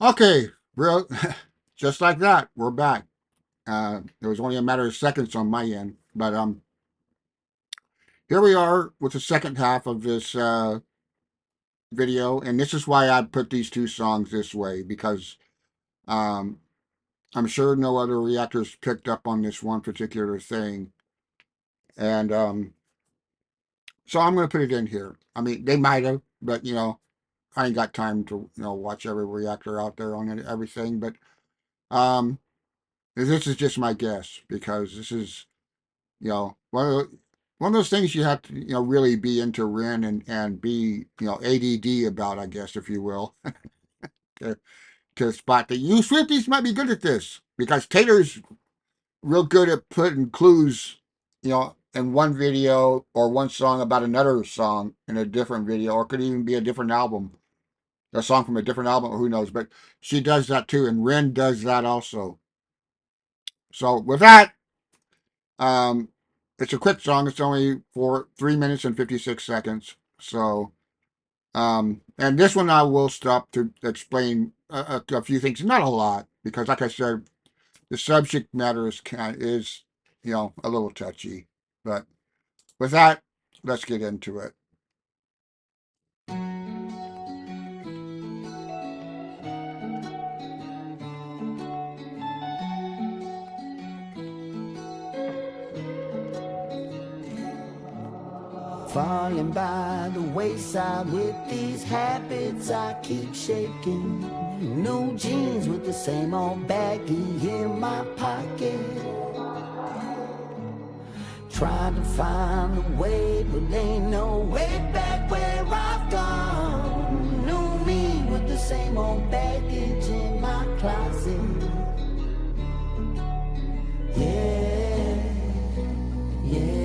Okay, real, just like that, we're back. It was only a matter of seconds on my end, but here we are with the second half of this video, and this is why I put these two songs this way because um, I'm sure no other reactors picked up on this one particular thing, and so I'm going to put it in here. I mean, they might have, but I ain't got time to watch every reactor out there on everything, but um, this is just my guess because this is one of those things you have to really be into Ren and be ADD about, I guess, if you will, to, to spot that you Swifties might be good at this because Taylor's real good at putting clues, in one video or one song about another song in a different video, or it could even be a different album, a song from a different album, who knows? But she does that too, and Ren does that also. So with that, Um, it's a quick song. It's only for 3 minutes and 56 seconds. So, and this one I will stop to explain a few things. Not a lot, because like I said, the subject matter is a little touchy. But with that, let's get into it. Falling by the wayside with these habits I keep shaking. New jeans with the same old baggie in my pocket. Trying to find a way, but ain't no way back where I've gone. New me with the same old baggage in my closet. Yeah, yeah.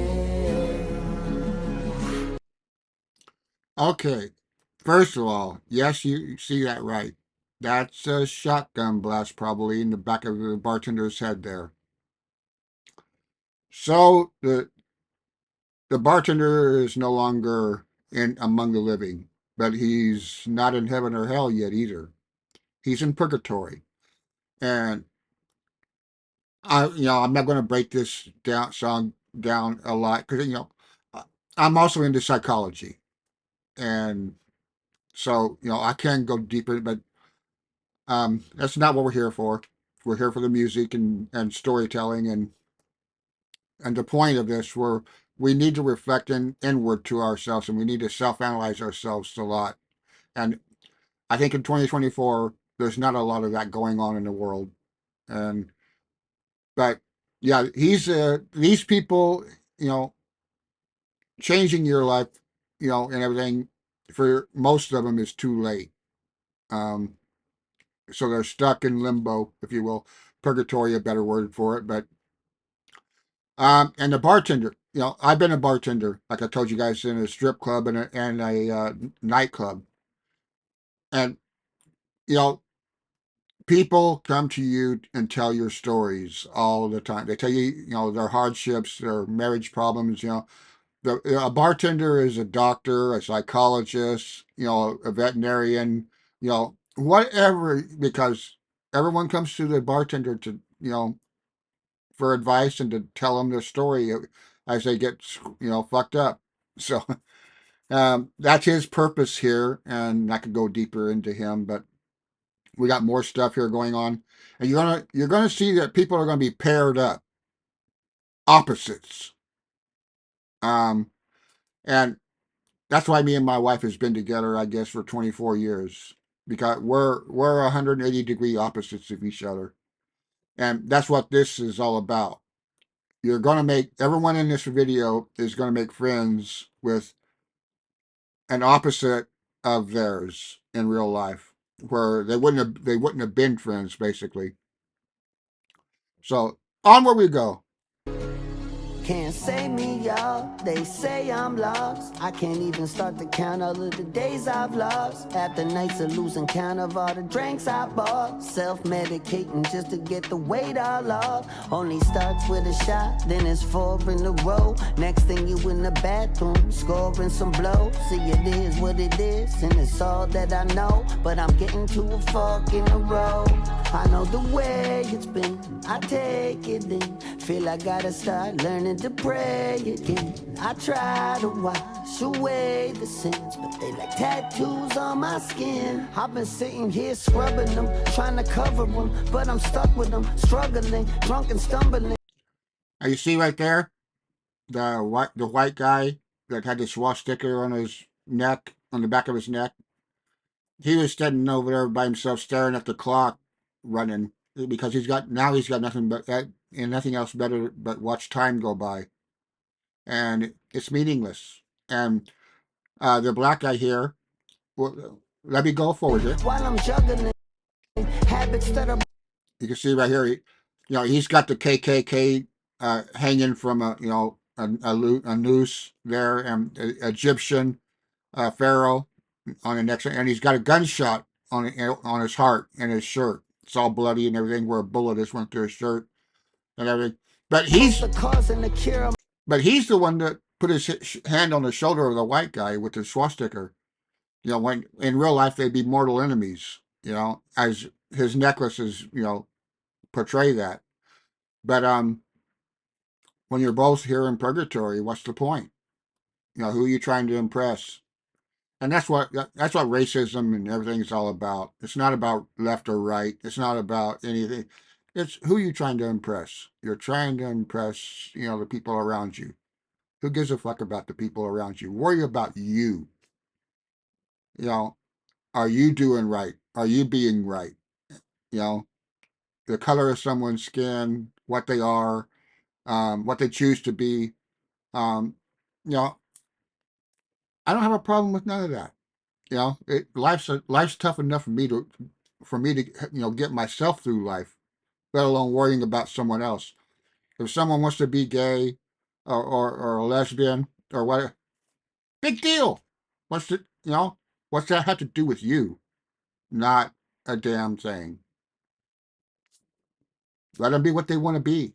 Okay, first of all, yes, you see that right. That's a shotgun blast probably in the back of the bartender's head there. So the bartender is no longer in among the living, but he's not in heaven or hell yet either. He's in purgatory, and I'm not going to break this down song down a lot because I'm also into psychology, and so I can go deeper, but that's not what we're here for. We're here for the music and storytelling, and the point of this, we need to reflect inward to ourselves, and we need to self-analyze ourselves a lot. And I think in 2024, there's not a lot of that going on in the world. And but yeah, he's these people, you know, changing your life, and everything. For most of them, is too late. Um, so they're stuck in limbo, if you will, purgatory, a better word for it. But and the bartender, I've been a bartender, like I told you guys, in a strip club and a nightclub, and you know people come to you and tell your stories all the time. They tell you, their hardships, their marriage problems. A bartender is a doctor, a psychologist, a veterinarian, whatever, because everyone comes to the bartender to, for advice and to tell them their story as they get, fucked up. So that's his purpose here, and I could go deeper into him, but we got more stuff here going on, and you're gonna see that people are gonna be paired up, opposites, um, and that's why me and my wife has been together, I guess, for 24 years because we're 180-degree opposites of each other, and that's what this is all about. You're gonna make everyone in this video is gonna make friends with an opposite of theirs in real life, where they wouldn't have been friends basically. So onward we go. Can't save me, y'all. They say I'm lost. I can't even start to count all of the days I've lost. After nights of losing count of all the drinks I bought. Self-medicating just to get the weight all off. Only starts with a shot, then it's 4 in a row. Next thing you in the bathroom, scoring some blows. See, it is what it is, and it's all that I know. But I'm getting to a fork in the road. I know the way it's been, I take it in. Feel I gotta start learning to pray again. I try to wash away the sins, but they like tattoos on my skin. I've been sitting here scrubbing them, trying to cover them, but I'm stuck with them, struggling, drunk and stumbling. Now you see right there, the white guy that had the swastika on his neck, on the back of his neck. He was standing over there by himself, staring at the clock running because he's got nothing but that and nothing else better but watch time go by, and it's meaningless. And the black guy here, well, let me go forward here. While I'm juggling habits that are You can see right here, he's got the KKK hanging from a noose there, and Egyptian pharaoh on the next, and he's got a gunshot on his heart and his shirt. It's all bloody and everything, where a bullet just went through his shirt and everything. But he's the cause and the cure. the one that put his hand on the shoulder of the white guy with the swastika. When in real life they'd be mortal enemies. As his necklaces, portray that. But when you're both here in purgatory, what's the point? Who are you trying to impress? And that's what racism and everything is all about. It's not about left or right. It's not about anything. It's who you trying to impress. You're trying to impress, the people around you. Who gives a fuck about the people around you? Worry about you. You know, are you doing right? Are you being right? You know, the color of someone's skin, what they are, what they choose to be. Um, you know, I don't have a problem with none of that. Life's tough enough for me to get myself through life, let alone worrying about someone else. If someone wants to be gay or a lesbian or what, big deal. What's the what's that have to do with you? Not a damn thing. Let them be what they want to be.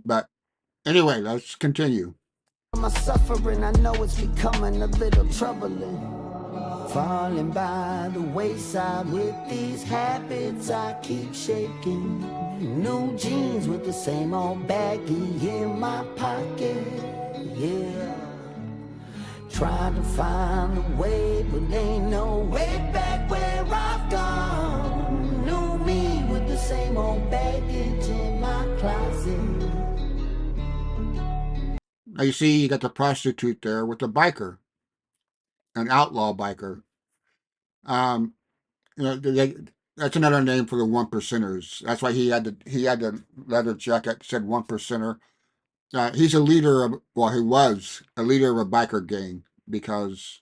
But anyway, let's continue. My suffering, I know it's becoming a little troubling. Falling by the wayside with these habits I keep shaking. New jeans with the same old baggie in my pocket. Yeah. Trying to find a way, but ain't no way back where I've gone. New me with the same old baggage in my closet. Now you see, you got the prostitute there with the biker, an outlaw biker. Um, that's another name for the one percenters. That's why he had the leather jacket that said one percenter. He's a leader of, well, he was a leader of a biker gang because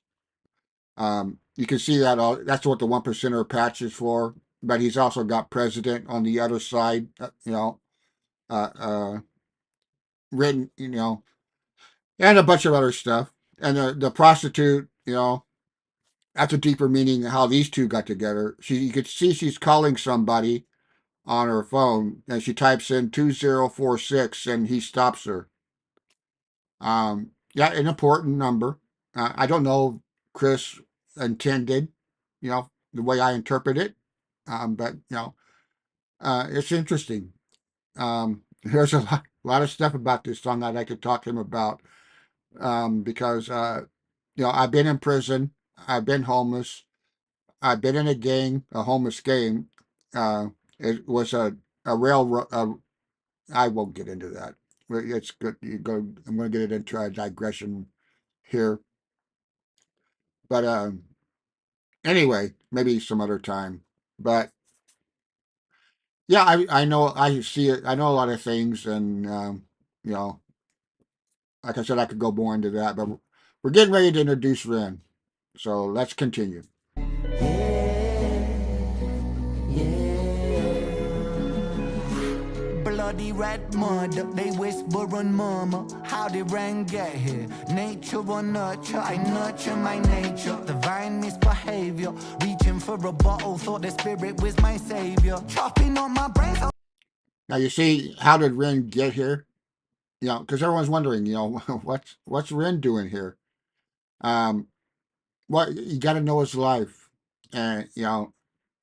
you can see that that's what the one percenter patch is for. But he's also got president on the other side, uh, uh, written, and a bunch of other stuff. And the prostitute, that's a deeper meaning how these two got together. You could see she's calling somebody on her phone, and she types in 2046, and he stops her. Yeah, an important number. I don't know if Chris intended, the way I interpret it, but it's interesting. There's a lot of stuff about this song that I could talk to him about, because I've been in prison, I've been homeless, I've been in a homeless gang. It was a railroad. I won't get into that. It's good. I'm going to get it into a digression here. But anyway, maybe some other time. But yeah, I know, I see it. I know a lot of things, and you know, like I said, I could go more into that. But we're getting ready to introduce Ren, so let's continue. Yeah, yeah. Blood bloody red mud. They whisper and murmur, how did rain get here? Nature or nurture, I nurture my nature. Divine misbehavior, reaching for a bottle, thought the spirit was my savior. Chopping on my brains. Now you see, how did Ren get here? You know, because everyone's wondering, you know, what's Ren doing here? Um, what you got to know his life, and you know,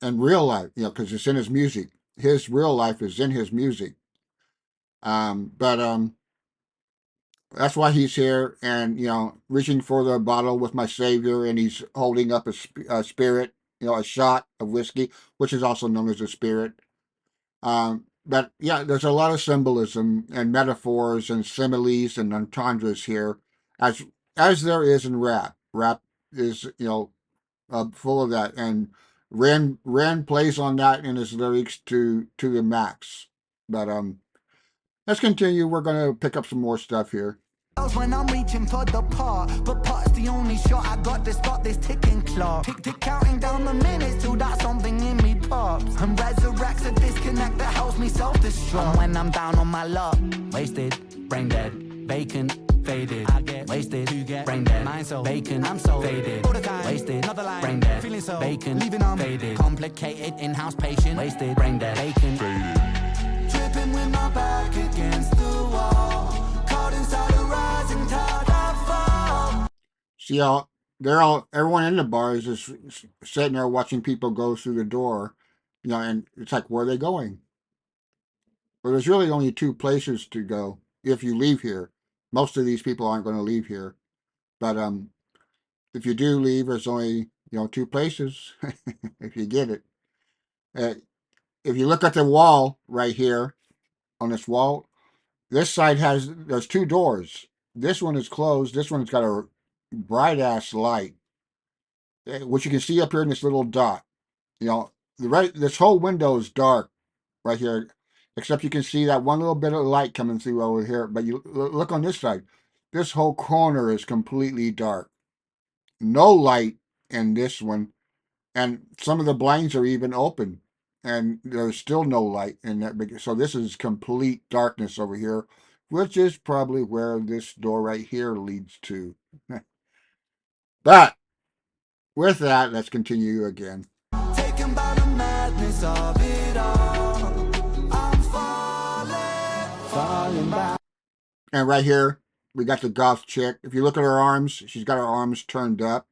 and real life, you know, because it's in his music. His real life is in his music. But that's why he's here, and you know, reaching for the bottle with my savior, and he's holding up a spirit, you know, a shot of whiskey, which is also known as a spirit. But yeah, there's a lot of symbolism and metaphors and similes and entendres here, as as there is in rap. Rap is, you know, full of that, and Ren plays on that in his lyrics to the max. But let's continue. We're gonna pick up some more stuff here. When I'm reaching for the part, but part's the only shot I got to stop this ticking clock. Tick tick counting down the minutes till that something in me pops and resurrects a disconnect that helps me self-destruct. And when I'm down on my luck, wasted, brain dead, vacant, faded. I get wasted to get brain dead. Mind so vacant, I'm so faded. All the time, wasted, another line, brain dead, feeling so vacant, leaving on faded. Complicated in-house patient, wasted, brain dead, vacant, faded. Tripping with my back against the wall. Inside a rising tide I fall. See how everyone in the bar is just sitting there watching people go through the door, you know, and it's like, where are they going? Well, there's really only two places to go if you leave here. Most of these people aren't going to leave here, but if you do leave, there's only, you know, two places if you get it. Uh, if you look at the wall right here on this wall, this side there's two doors. This one is closed. This one's got a bright ass light, which you can see up here in this little dot. You know, this whole window is dark right here, except you can see that one little bit of light coming through over here. But you look on this side. This whole corner is completely dark. No light in this one, and some of the blinds are even open, and there's still no light in that big. So this is complete darkness over here, which is probably where this door right here leads to. But with that, let's continue again. Taken by the madness of it all. I'm falling back. And right here, we got the goth chick. If you look at her arms, she's got her arms turned up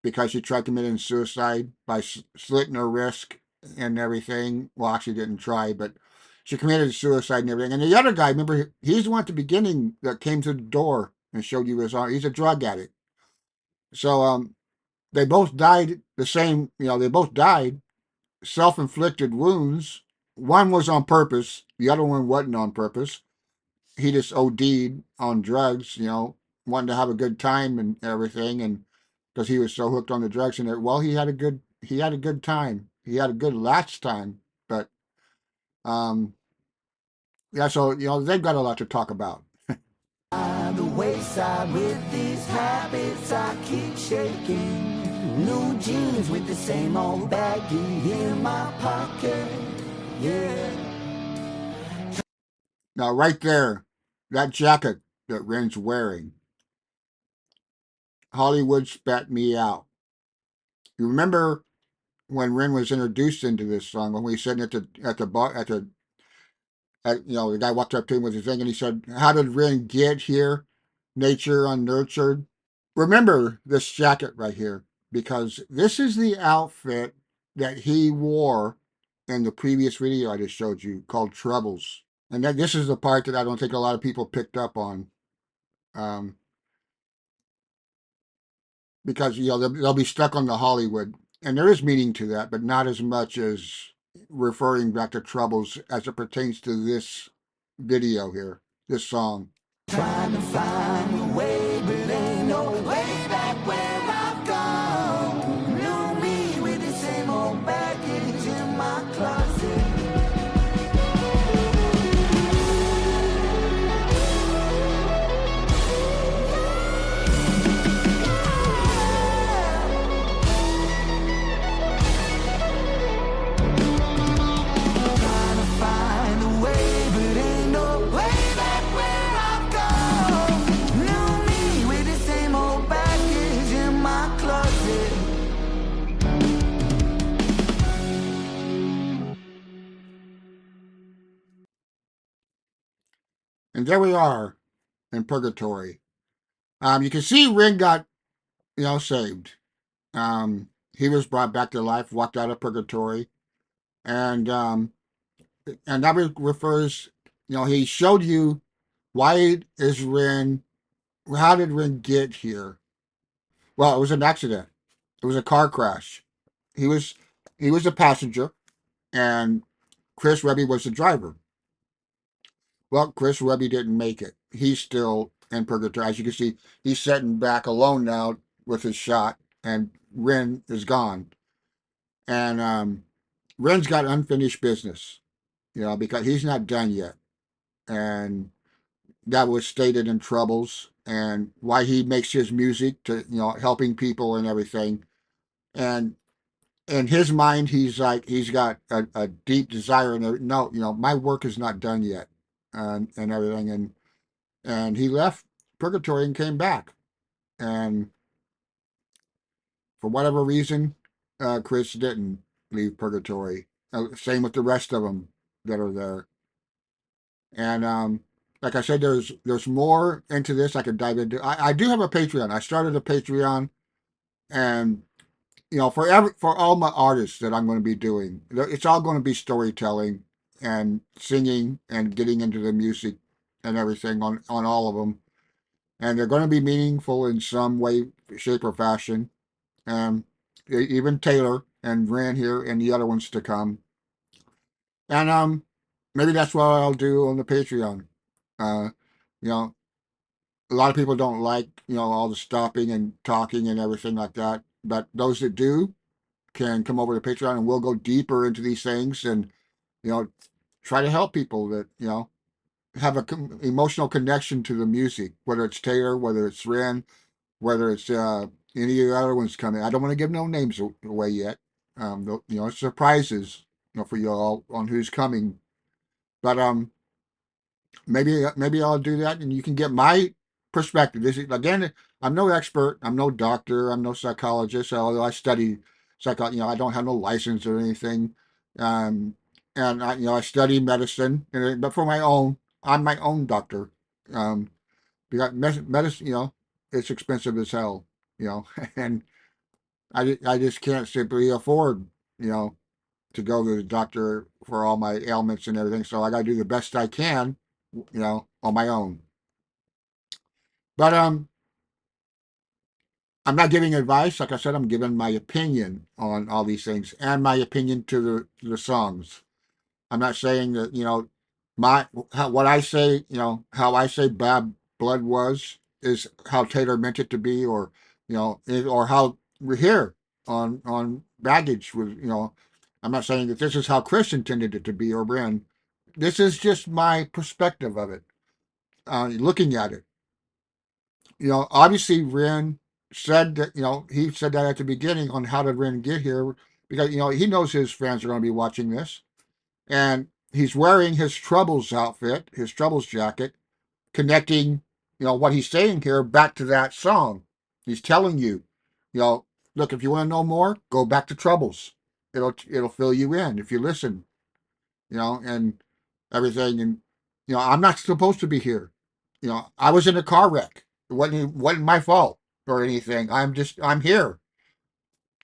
because she tried committing suicide by slitting her wrist and everything. Well, actually didn't try, but she committed suicide and everything. And the other guy, remember, he's the one at the beginning that came to the door and showed you his arm. He's a drug addict. So they both died the same, you know, they both died, self-inflicted wounds. One was on purpose. The other one wasn't on purpose. He just OD'd on drugs, you know, wanting to have a good time and everything, and because he was so hooked on the drugs, and well, he had a good time. He had a good last time, but yeah. So you know, they've got a lot to talk about. The wayside with these habits I keep shaking. New jeans with the same old baggie in my pocket. Yeah. Now, right there, that jacket that Ren's wearing, Hollywood spat me out. You remember when Ren was introduced into this song, when we sitting at the bar you know, the guy walked up to him with his thing and he said, "How did Ren get here? Nature unnurtured." Remember this jacket right here, because this is the outfit that he wore in the previous video I just showed you called Troubles. And this is the part that I don't think a lot of people picked up on. Um, because, you know, they'll be stuck on the Hollywood. And there is meaning to that, but not as much as referring back to Troubles as it pertains to this video here, this song. Trying to find a way, but ain't no way back where I've gone. New me with the same old baggage in my closet. Trying to find a way, but And there we are in purgatory. You can see Ren got, saved. He was brought back to life, walked out of purgatory, and that refers, he showed you why is Ren, how did Ren get here? Well, it was an accident. It was a car crash. He was he was a passenger, and Chris Webby was the driver. Well, Chris Webby didn't make it. He's still in purgatory. As you can see, he's sitting back alone now with his shot, and Ren is gone. And Ren's got unfinished business, because he's not done yet. And that was stated in Troubles and why he makes his music to, helping people and everything. And in his mind, he's got a deep desire and no, my work is not done yet, and everything. And he left purgatory and came back. And for whatever reason, Chris didn't leave purgatory. Same with the rest of them that are there. And like I said, there's more into this I could dive into. I do have a Patreon. I started a Patreon, and for all my artists that I'm going to be doing, it's all going to be storytelling and singing and getting into the music and everything on all of them. And they're going to be meaningful in some way, shape, or fashion. Um, even Taylor and Ran here and the other ones to come. And maybe that's what I'll do on the Patreon. Uh, you know, a lot of people don't like all the stopping and talking and everything like that. But those that do can come over to Patreon, and we'll go deeper into these things and you know try to help people that have a emotional connection to the music, whether it's Taylor, whether it's Ren, whether it's any of the other ones coming. I don't want to give no names away yet. Surprises, for you all on who's coming. But maybe I'll do that, and you can get my perspective. This is, again, I'm no expert. I'm no doctor. I'm no psychologist. Although I study psychology, I don't have no license or anything. Um, and I study medicine, but for my own, I'm my own doctor. Um, because medicine, it's expensive as hell, and I just can't simply afford, you know, to go to the doctor for all my ailments and everything. So I got to do the best I can, on my own. But I'm not giving advice. Like I said, I'm giving my opinion on all these things and my opinion to the songs. I'm not saying that what I say, how I say Bad Blood was is how Taylor meant it to be, or or how we're here on Baggage was. I'm not saying that this is how Chris intended it to be or Bren. This is just my perspective of it, looking at it. Obviously Ren said that, he said that at the beginning on how did Ren get here, because, he knows his fans are going to be watching this. And he's wearing his Troubles outfit, his Troubles jacket, connecting, what he's saying here back to that song. He's telling you, look, if you want to know more, go back to Troubles. It'll fill you in if you listen, and everything. And I'm not supposed to be here. I was in a car wreck. It wasn't my fault or anything. I'm here.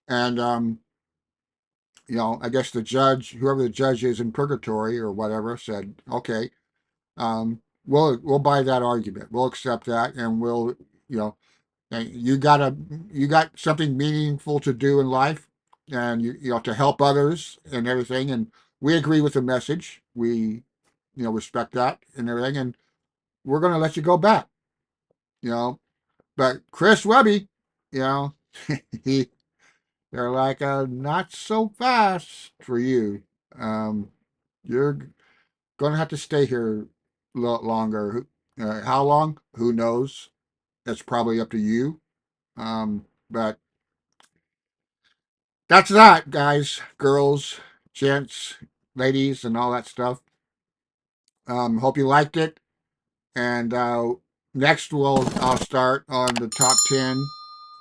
And I guess the judge, whoever the judge is in purgatory or whatever, said, okay, we'll buy that argument. We'll accept that, and we'll, you know, and you got something meaningful to do in life, and to help others and everything. And we agree with the message. We, respect that and everything, and we're going to let you go back. You know, but Chris Webby, you know, he they're like, not so fast for you. Um, you're going to have to stay here a lot longer. How long? Who knows? That's probably up to you. But that's that, guys, girls, gents, ladies, and all that stuff. Hope you liked it. And next, I'll start on the top 10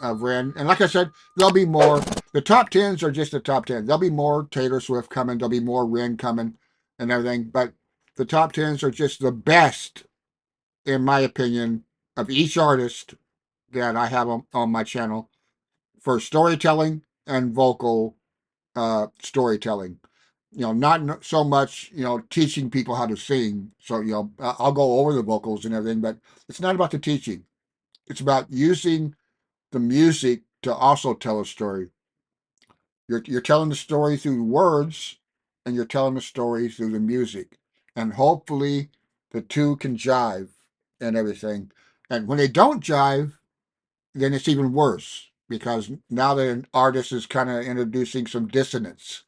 of Ren. And like I said, there'll be more. The top 10s are just the top 10. There'll be more Taylor Swift coming. There'll be more Ren coming and everything. But the top 10s are just the best in my opinion, of each artist that I have on my channel for storytelling and vocal storytelling. Not so much, teaching people how to sing. So, I'll go over the vocals and everything, but it's not about the teaching. It's about using the music to also tell a story. You're telling the story through words, and you're telling the story through the music. And hopefully the two can jive and everything. And when they don't jive, then it's even worse because now that an artist is kind of introducing some dissonance,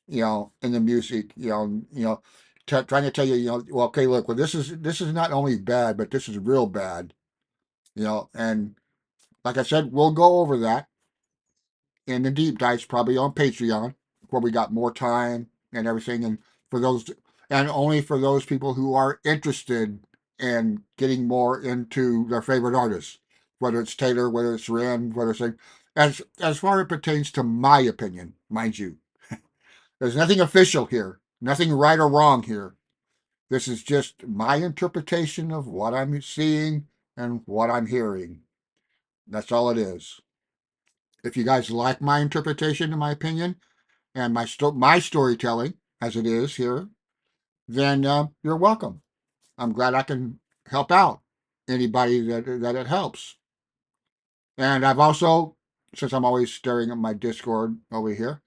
in the music, trying to tell you, well, okay, look, well, this is not only bad, but this is real bad, and like I said, we'll go over that in the deep dives probably on Patreon where we got more time and everything, and for those, and only for those people who are interested in getting more into their favorite artists, whether it's Taylor, whether it's Ren, whether it's as far as it pertains to my opinion, mind you. There's nothing official here, nothing right or wrong here. This is just my interpretation of what I'm seeing and what I'm hearing. That's all it is. If you guys like my interpretation, in my opinion, and my storytelling as it is here, then you're welcome. I'm glad I can help out anybody that it helps. And I've also, since I'm always staring at my Discord over here,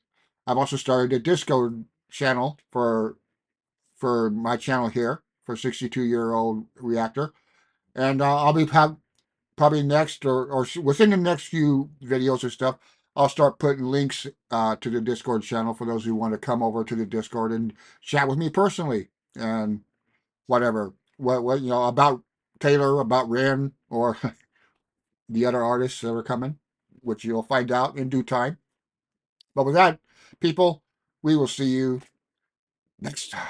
I've also started a Discord channel for my channel here for 62-year-old Reactor, and I'll be probably next or within the next few videos or stuff. I'll start putting links to the Discord channel for those who want to come over to the Discord and chat with me personally and whatever. What about Taylor, about Ren, or the other artists that are coming, which you'll find out in due time. But with that, people, we will see you next time.